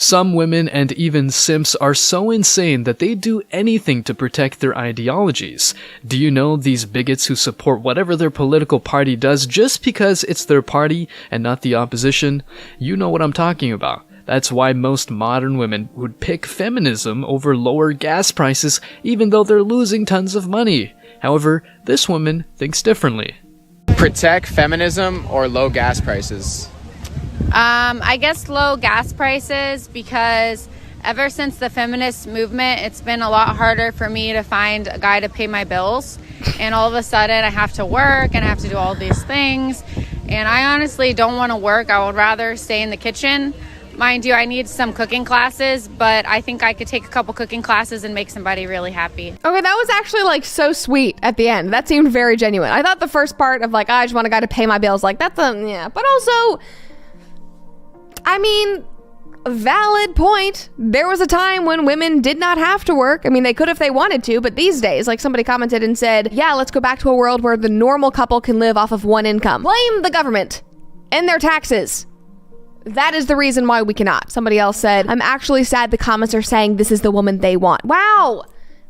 Some women and even simps are so insane that they do anything to protect their ideologies. Do you know these bigots who support whatever their political party does just because it's their party and not the opposition? You know what I'm talking about. That's why most modern women would pick feminism over lower gas prices even though they're losing tons of money. However, this woman thinks differently. Protect feminism or low gas prices? I guess low gas prices, because ever since the feminist movement, it's been a lot harder for me to find a guy to pay my bills. And all of a sudden I have to work and I have to do all these things. And I honestly don't want to work. I would rather stay in the kitchen. Mind you, I need some cooking classes, but I think I could take a couple cooking classes and make somebody really happy. Okay, that was actually like so sweet at the end. That seemed very genuine. I thought the first part of like, I just want a guy to pay my bills, like that's yeah. But also, I mean, valid point. There was a time when women did not have to work. I mean, they could if they wanted to, but these days, like somebody commented and said, yeah, let's go back to a world where the normal couple can live off of one income. Blame the government and their taxes. That is the reason why we cannot. Somebody else said, I'm actually sad the comments are saying this is the woman they want. Wow.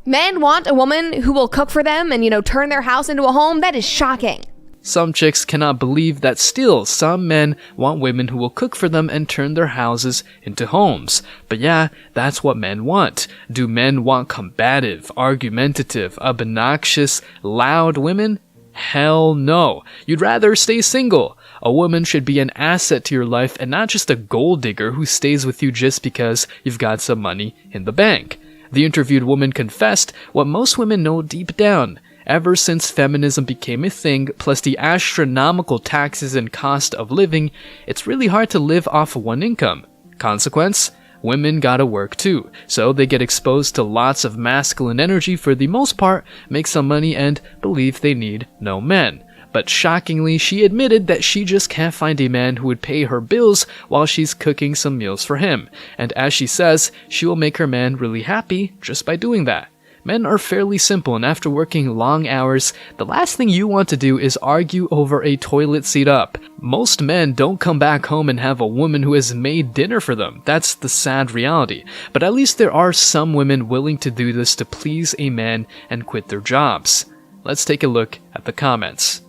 Men want a woman who will cook for them and, turn their house into a home? That is shocking. Some chicks cannot believe that still some men want women who will cook for them and turn their houses into homes. But yeah, that's what men want. Do men want combative, argumentative, obnoxious, loud women? Hell no. You'd rather stay single. A woman should be an asset to your life and not just a gold digger who stays with you just because you've got some money in the bank. The interviewed woman confessed what most women know deep down. Ever since feminism became a thing, plus the astronomical taxes and cost of living, it's really hard to live off one income. Consequence? Women gotta work too, so they get exposed to lots of masculine energy for the most part, make some money, and believe they need no men. But shockingly, she admitted that she just can't find a man who would pay her bills while she's cooking some meals for him. And as she says, she will make her man really happy just by doing that. Men are fairly simple, and after working long hours, the last thing you want to do is argue over a toilet seat up. Most men don't come back home and have a woman who has made dinner for them. That's the sad reality. But at least there are some women willing to do this to please a man and quit their jobs. Let's take a look at the comments.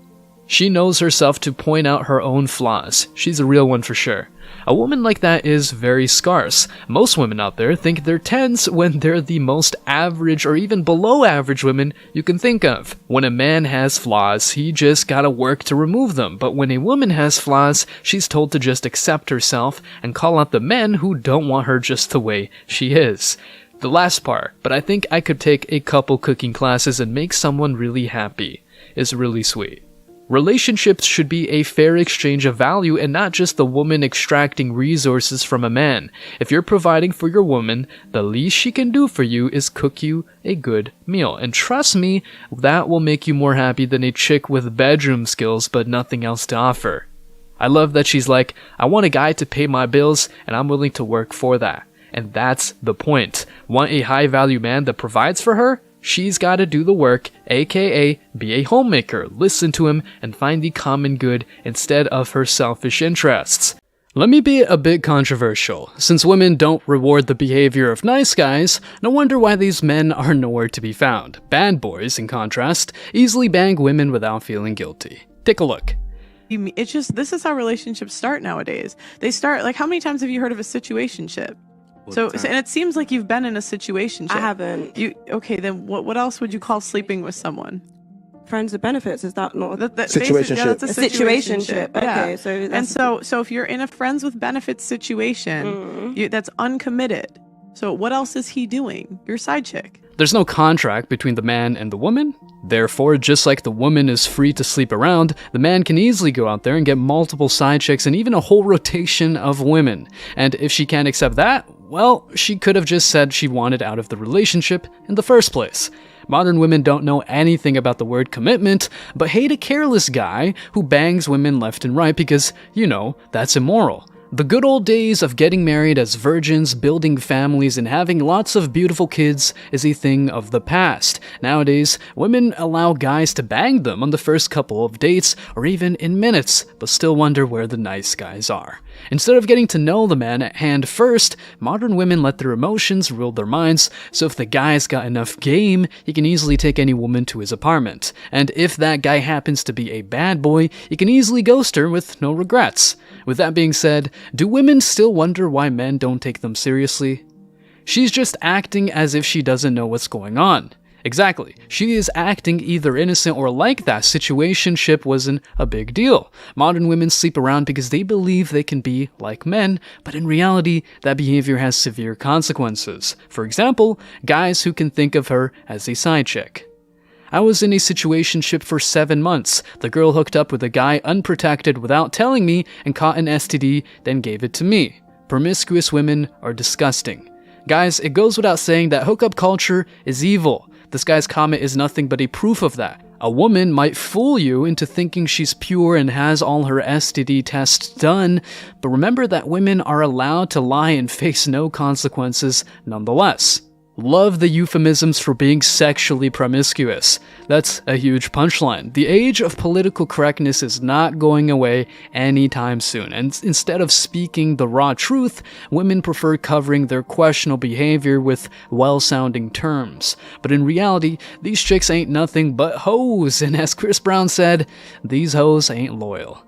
She knows herself to point out her own flaws. She's a real one for sure. A woman like that is very scarce. Most women out there think they're 10s when they're the most average or even below average women you can think of. When a man has flaws, he just gotta work to remove them. But when a woman has flaws, she's told to just accept herself and call out the men who don't want her just the way she is. The last part, but I think I could take a couple cooking classes and make someone really happy, is really sweet. Relationships should be a fair exchange of value and not just the woman extracting resources from a man. If you're providing for your woman, the least she can do for you is cook you a good meal. And trust me, that will make you more happy than a chick with bedroom skills but nothing else to offer. I love that she's like, I want a guy to pay my bills and I'm willing to work for that. And that's the point. Want a high value man that provides for her? She's gotta do the work, aka be a homemaker, listen to him, and find the common good instead of her selfish interests. Let me be a bit controversial. Since women don't reward the behavior of nice guys, no wonder why these men are nowhere to be found. Bad boys, in contrast, easily bang women without feeling guilty. Take a look. It's just, this is how relationships start nowadays. They start, like, how many times have you heard of a situationship? So, and it seems like you've been in a situationship. I haven't. Okay, then what else would you call sleeping with someone? Friends with benefits, is that not? Situationship. Yeah, that's a situationship. Okay, yeah. So if you're in a friends with benefits situation, that's uncommitted. So what else is he doing? Your side chick. There's no contract between the man and the woman. Therefore, just like the woman is free to sleep around, the man can easily go out there and get multiple side chicks and even a whole rotation of women. And if she can't accept that, well, she could have just said she wanted out of the relationship in the first place. Modern women don't know anything about the word commitment, but hate a careless guy who bangs women left and right because, that's immoral. The good old days of getting married as virgins, building families, and having lots of beautiful kids is a thing of the past. Nowadays, women allow guys to bang them on the first couple of dates or even in minutes, but still wonder where the nice guys are. Instead of getting to know the man at hand first, modern women let their emotions rule their minds, so if the guy's got enough game, he can easily take any woman to his apartment. And if that guy happens to be a bad boy, he can easily ghost her with no regrets. With that being said, do women still wonder why men don't take them seriously? She's just acting as if she doesn't know what's going on. Exactly. She is acting either innocent or like that situationship wasn't a big deal. Modern women sleep around because they believe they can be like men, but in reality, that behavior has severe consequences. For example, guys who can think of her as a side chick. I was in a situationship for 7 months. The girl hooked up with a guy unprotected without telling me and caught an STD, then gave it to me. Promiscuous women are disgusting. Guys, it goes without saying that hookup culture is evil. This guy's comment is nothing but a proof of that. A woman might fool you into thinking she's pure and has all her STD tests done, but remember that women are allowed to lie and face no consequences nonetheless. Love the euphemisms for being sexually promiscuous. That's a huge punchline. The age of political correctness is not going away anytime soon, and instead of speaking the raw truth, women prefer covering their questionable behavior with well-sounding terms. But in reality, these chicks ain't nothing but hoes, and as Chris Brown said, these hoes ain't loyal.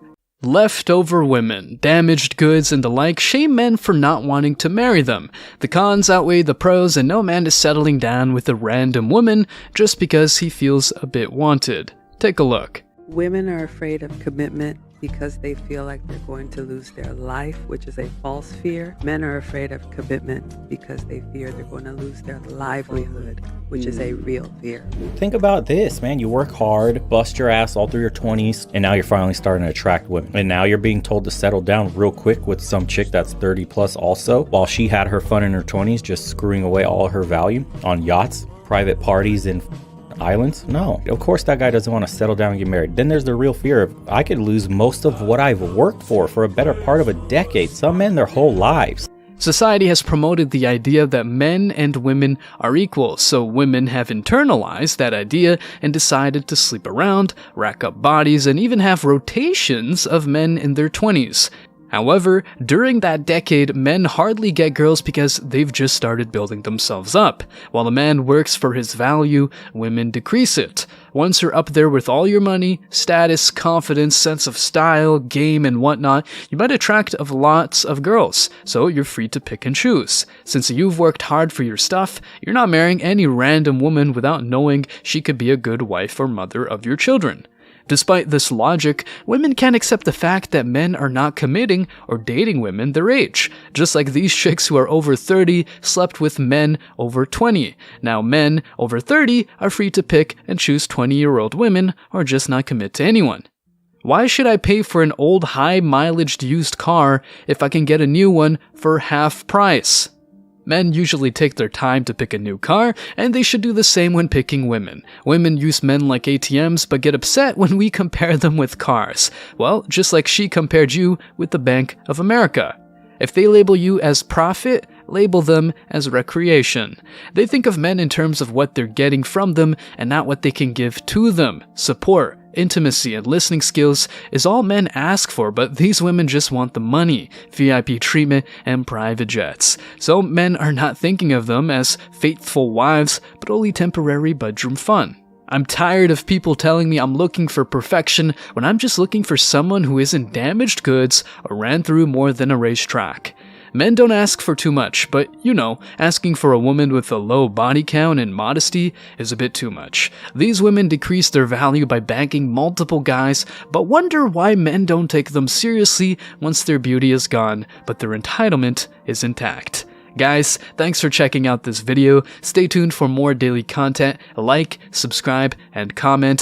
Leftover women, damaged goods, and the like shame men for not wanting to marry them. The cons outweigh the pros, and no man is settling down with a random woman just because he feels a bit wanted. Take a look. Women are afraid of commitment because they feel like they're going to lose their life, which is a false fear. Men are afraid of commitment because they fear they're going to lose their livelihood, which is a real fear. Think about this, man. You work hard, bust your ass all through your 20s, and now you're finally starting to attract women. And now you're being told to settle down real quick with some chick that's 30 plus also, while she had her fun in her 20s, just screwing away all her value on yachts, private parties, and islands? No. Of course that guy doesn't want to settle down and get married. Then there's the real fear of I could lose most of what I've worked for a better part of a decade. Some men their whole lives. Society has promoted the idea that men and women are equal, so women have internalized that idea and decided to sleep around, rack up bodies, and even have rotations of men in their 20s. However, during that decade, men hardly get girls because they've just started building themselves up. While a man works for his value, women decrease it. Once you're up there with all your money, status, confidence, sense of style, game, and whatnot, you might attract lots of girls, so you're free to pick and choose. Since you've worked hard for your stuff, you're not marrying any random woman without knowing she could be a good wife or mother of your children. Despite this logic, women can't accept the fact that men are not committing or dating women their age. Just like these chicks who are over 30 slept with men over 20. Now men over 30 are free to pick and choose 20-year-old women or just not commit to anyone. Why should I pay for an old high-mileage used car if I can get a new one for half price? Men usually take their time to pick a new car, and they should do the same when picking women. Women use men like ATMs, but get upset when we compare them with cars. Well, just like she compared you with the Bank of America. If they label you as profit, label them as recreation. They think of men in terms of what they're getting from them and not what they can give to them. Support, intimacy, and listening skills is all men ask for, but these women just want the money, VIP treatment, and private jets. So men are not thinking of them as faithful wives, but only temporary bedroom fun. I'm tired of people telling me I'm looking for perfection when I'm just looking for someone who isn't damaged goods or ran through more than a racetrack. Men don't ask for too much, but asking for a woman with a low body count and modesty is a bit too much. These women decrease their value by banking multiple guys, but wonder why men don't take them seriously once their beauty is gone, but their entitlement is intact. Guys, thanks for checking out this video. Stay tuned for more daily content. Like, subscribe, and comment.